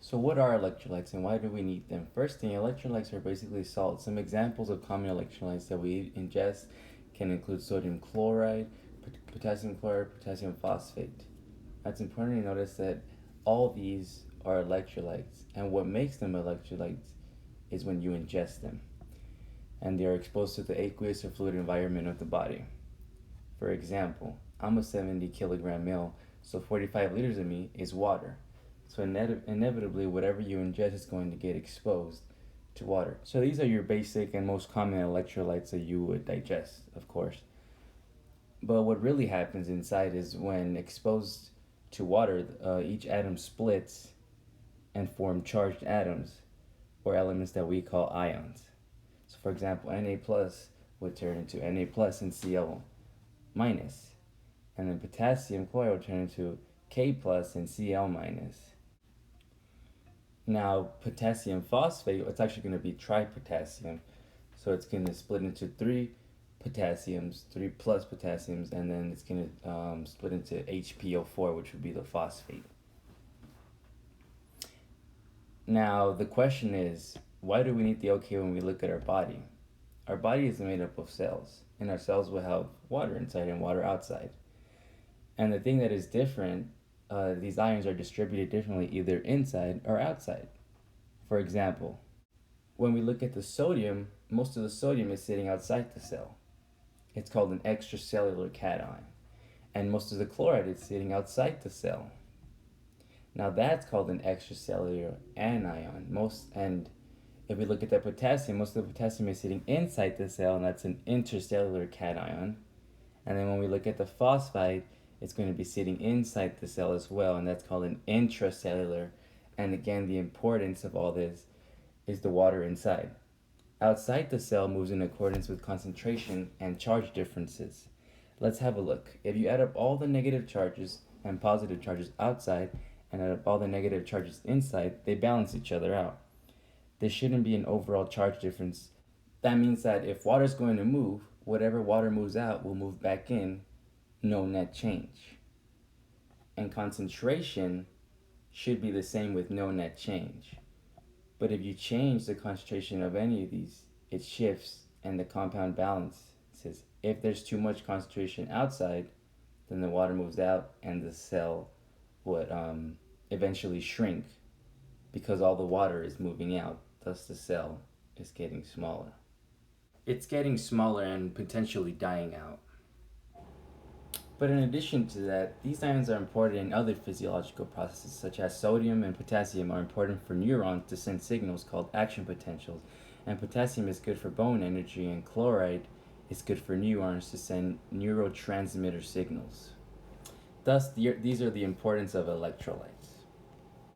So what are electrolytes and why do we need them? First thing, electrolytes are basically salts. Some examples of common electrolytes that we ingest can include sodium chloride, potassium chloride, potassium phosphate. It's important to notice that all these are electrolytes, and what makes them electrolytes is when you ingest them, and they are exposed to the aqueous or fluid environment of the body. For example, I'm a 70 kilogram male, so 45 liters of me is water. So inevitably, whatever you ingest is going to get exposed to water. So these are your basic and most common electrolytes that you would digest, of course. But what really happens inside is when exposed to water, each atom splits and form charged atoms or elements that we call ions. So for example, Na plus would turn into Na plus and Cl minus. And then potassium chloride would turn into K plus and Cl minus. Now, potassium phosphate, it's actually going to be tripotassium. So it's going to split into three potassiums, 3 plus potassiums, and then it's going to split into HPO4, which would be the phosphate. Now, the question is, why do we need the OK when we look at our body? Our body is made up of cells, and our cells will have water inside and water outside. And the thing that is different, these ions are distributed differently either inside or outside. For example, when we look at the sodium, most of the sodium is sitting outside the cell. It's called an extracellular cation. And most of the chloride is sitting outside the cell. Now that's called an extracellular anion. And if we look at the potassium, most of the potassium is sitting inside the cell, and that's an intercellular cation. And then when we look at the phosphide, it's going to be sitting inside the cell as well, and that's called an intracellular. And again, the importance of all this is the water inside. Outside the cell moves in accordance with concentration and charge differences. Let's have a look. If you add up all the negative charges and positive charges outside and add up all the negative charges inside, they balance each other out. There shouldn't be an overall charge difference. That means that if water is going to move, whatever water moves out will move back in, no net change. And concentration should be the same with no net change. But if you change the concentration of any of these, it shifts and the compound balances. If there's too much concentration outside, then the water moves out and the cell would eventually shrink because all the water is moving out. Thus the cell is getting smaller. It's getting smaller and potentially dying out. But in addition to that, these ions are important in other physiological processes, such as sodium and potassium are important for neurons to send signals called action potentials, and potassium is good for bone energy, and chloride is good for neurons to send neurotransmitter signals. Thus, these are the importance of electrolytes.